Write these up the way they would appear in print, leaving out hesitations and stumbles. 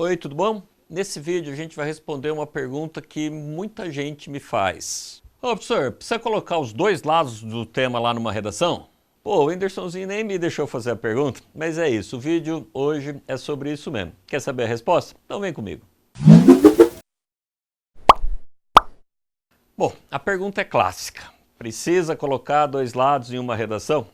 Oi, tudo bom? Nesse vídeo a gente vai responder uma pergunta que muita gente me faz. Ô, professor, precisa colocar os dois lados do tema lá numa redação? Pô, o Whindersonzinho nem me deixou fazer a pergunta, mas é isso, o vídeo hoje é sobre isso mesmo. Quer saber a resposta? Então vem comigo. Bom, a pergunta é clássica. Precisa colocar dois lados em uma redação?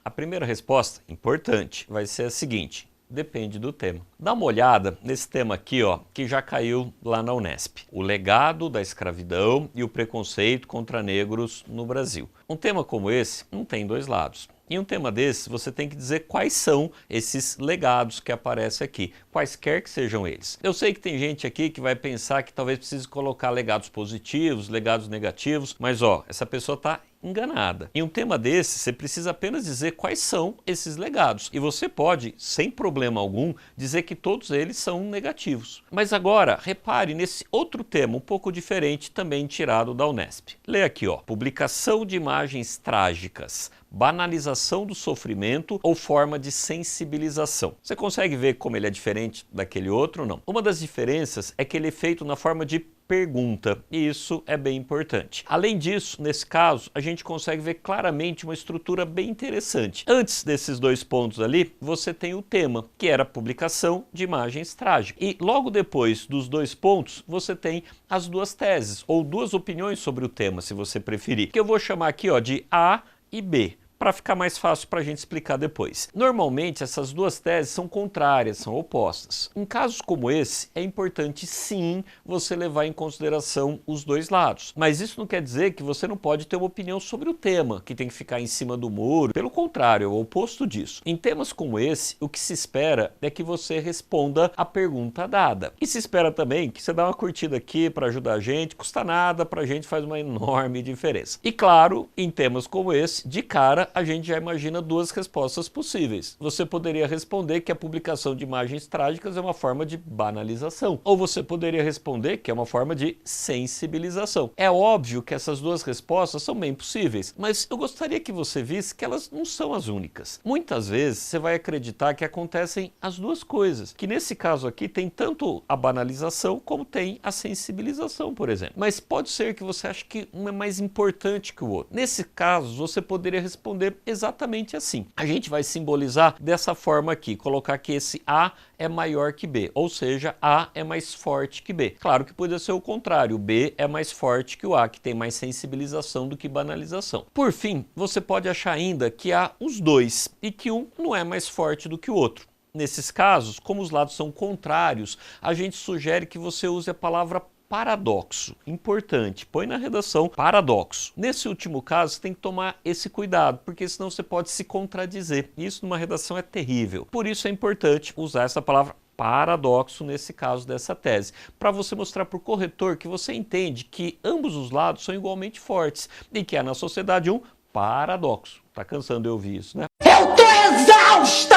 A primeira resposta, importante, vai ser a seguinte: depende do tema. Dá uma olhada nesse tema aqui, ó, que já caiu lá na Unesp. O legado da escravidão e o preconceito contra negros no Brasil. Um tema como esse não tem dois lados. Em um tema desse, você tem que dizer quais são esses legados que aparecem aqui, quaisquer que sejam eles. Eu sei que tem gente aqui que vai pensar que talvez precise colocar legados positivos, legados negativos, mas ó, essa pessoa está enganada. Em um tema desse, você precisa apenas dizer quais são esses legados. E você pode, sem problema algum, dizer que todos eles são negativos. Mas agora, repare nesse outro tema, um pouco diferente, também tirado da Unesp. Lê aqui, ó, publicação de imagens trágicas, banalização do sofrimento ou forma de sensibilização. Você consegue ver como ele é diferente daquele outro ou não? Uma das diferenças é que ele é feito na forma de pergunta, e isso é bem importante. Além disso, nesse caso, a gente consegue ver claramente uma estrutura bem interessante. Antes desses dois pontos ali, você tem o tema, que era a publicação de imagens trágicas. E logo depois dos dois pontos, você tem as duas teses, ou duas opiniões sobre o tema, se você preferir, que eu vou chamar aqui, ó, de A e B, para ficar mais fácil para a gente explicar depois. Normalmente essas duas teses são contrárias, são opostas. Em casos como esse, é importante sim você levar em consideração os dois lados. Mas isso não quer dizer que você não pode ter uma opinião sobre o tema, que tem que ficar em cima do muro. Pelo contrário, é o oposto disso. Em temas como esse, o que se espera é que você responda a pergunta dada. E se espera também que você dá uma curtida aqui para ajudar a gente, custa nada, para a gente faz uma enorme diferença. E claro, em temas como esse, de cara, a gente já imagina duas respostas possíveis. Você poderia responder que a publicação de imagens trágicas é uma forma de banalização. Ou você poderia responder que é uma forma de sensibilização. É óbvio que essas duas respostas são bem possíveis, mas eu gostaria que você visse que elas não são as únicas. Muitas vezes você vai acreditar que acontecem as duas coisas, que nesse caso aqui tem tanto a banalização como tem a sensibilização, por exemplo. Mas pode ser que você ache que um é mais importante que o outro. Nesse caso, você poderia responder exatamente assim. A gente vai simbolizar dessa forma aqui, colocar que esse A é maior que B, ou seja, A é mais forte que B. Claro que poderia ser o contrário, o B é mais forte que o A, que tem mais sensibilização do que banalização. Por fim, você pode achar ainda que há os dois e que um não é mais forte do que o outro. Nesses casos, como os lados são contrários, a gente sugere que você use a palavra paradoxo. Importante, põe na redação paradoxo. Nesse último caso, você tem que tomar esse cuidado, porque senão você pode se contradizer. Isso numa redação é terrível. Por isso é importante usar essa palavra paradoxo nesse caso dessa tese, para você mostrar para o corretor que você entende que ambos os lados são igualmente fortes e que há na sociedade um paradoxo. Tá cansando de ouvir isso, né? Eu tô exausta!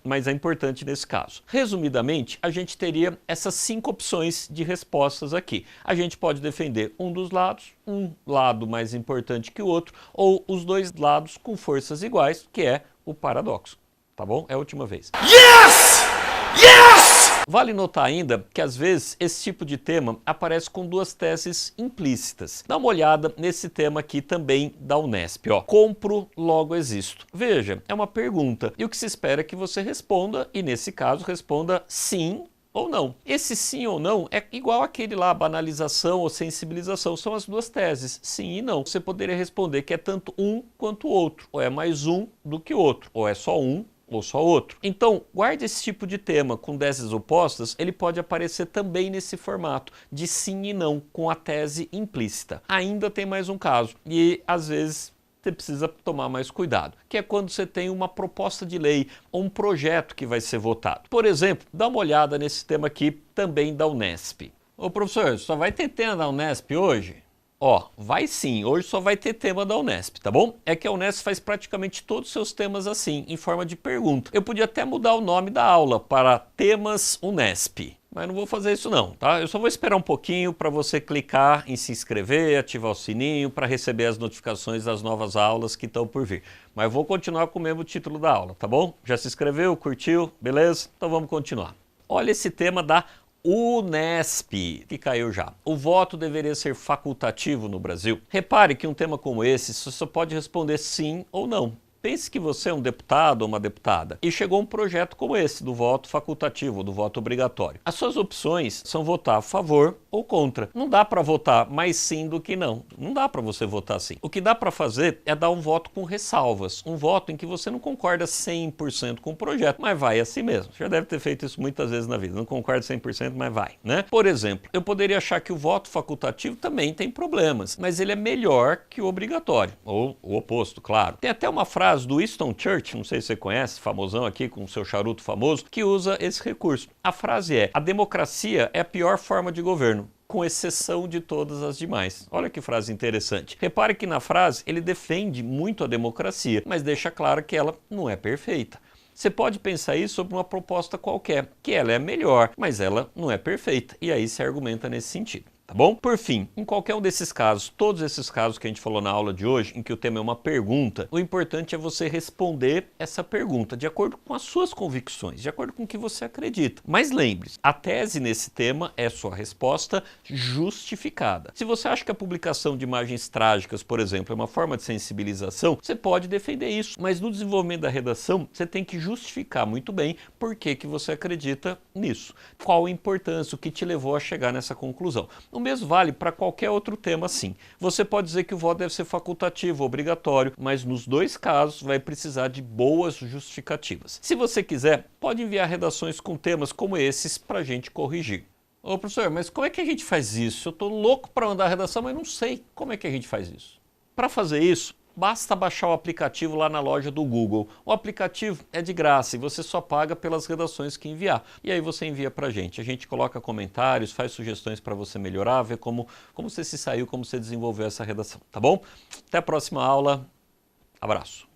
Mas é importante nesse caso. Resumidamente, a gente teria essas 5 opções de respostas aqui. A gente pode defender um dos lados, um lado mais importante que o outro, ou os dois lados com forças iguais, que é o paradoxo. Tá bom? É a última vez. Yes! Yes! Vale notar ainda que às vezes esse tipo de tema aparece com duas teses implícitas. Dá uma olhada nesse tema aqui também da Unesp, ó. Compro, logo existo. Veja, é uma pergunta e o que se espera é que você responda, e nesse caso responda sim ou não. Esse sim ou não é igual aquele lá, banalização ou sensibilização, são as duas teses, sim e não. Você poderia responder que é tanto um quanto o outro, ou é mais um do que o outro, ou é só um ou só outro. Então, guarde esse tipo de tema com teses opostas, ele pode aparecer também nesse formato de sim e não, com a tese implícita. Ainda tem mais um caso, e às vezes você precisa tomar mais cuidado, que é quando você tem uma proposta de lei ou um projeto que vai ser votado. Por exemplo, dá uma olhada nesse tema aqui também da Unesp. Ô professor, só vai ter tema da Unesp hoje? Ó, vai sim, hoje só vai ter tema da Unesp, tá bom? É que a Unesp faz praticamente todos os seus temas assim, em forma de pergunta. Eu podia até mudar o nome da aula para Temas Unesp, mas não vou fazer isso não, tá? Eu só vou esperar um pouquinho para você clicar em se inscrever, ativar o sininho para receber as notificações das novas aulas que estão por vir. Mas eu vou continuar com o mesmo título da aula, tá bom? Já se inscreveu, curtiu, beleza? Então vamos continuar. Olha esse tema da Unesp, que caiu já. O voto deveria ser facultativo no Brasil? Repare que um tema como esse você só pode responder sim ou não. Pense que você é um deputado ou uma deputada e chegou um projeto como esse, do voto facultativo, do voto obrigatório. As suas opções são votar a favor ou contra. Não dá para votar mais sim do que não. Não dá para você votar sim. O que dá para fazer é dar um voto com ressalvas. Um voto em que você não concorda 100% com o projeto, mas vai assim mesmo. Já deve ter feito isso muitas vezes na vida. Não concorda 100%, mas vai, né? Por exemplo, eu poderia achar que o voto facultativo também tem problemas, mas ele é melhor que o obrigatório. Ou o oposto, claro. Tem até uma frase do Winston Churchill, não sei se você conhece, famosão aqui com o seu charuto famoso, que usa esse recurso. A frase é: a democracia é a pior forma de governo, com exceção de todas as demais. Olha que frase interessante. Repare que na frase ele defende muito a democracia, mas deixa claro que ela não é perfeita. Você pode pensar isso sobre uma proposta qualquer, que ela é melhor, mas ela não é perfeita. E aí se argumenta nesse sentido. Tá bom? Por fim, em qualquer um desses casos, todos esses casos que a gente falou na aula de hoje, em que o tema é uma pergunta, o importante é você responder essa pergunta de acordo com as suas convicções, de acordo com o que você acredita. Mas lembre-se, a tese nesse tema é sua resposta justificada. Se você acha que a publicação de imagens trágicas, por exemplo, é uma forma de sensibilização, você pode defender isso, mas no desenvolvimento da redação, você tem que justificar muito bem por que você acredita nisso. Qual a importância, o que te levou a chegar nessa conclusão. O mesmo vale para qualquer outro tema, sim. Você pode dizer que o voto deve ser facultativo, obrigatório, mas nos dois casos vai precisar de boas justificativas. Se você quiser, pode enviar redações com temas como esses para a gente corrigir. Ô professor, mas como é que a gente faz isso? Eu estou louco para mandar a redação, mas não sei como é que a gente faz isso. Para fazer isso, basta baixar o aplicativo lá na loja do Google. O aplicativo é de graça e você só paga pelas redações que enviar. E aí você envia pra gente. A gente coloca comentários, faz sugestões para você melhorar, ver como você se saiu, como você desenvolveu essa redação, tá bom? Até a próxima aula. Abraço.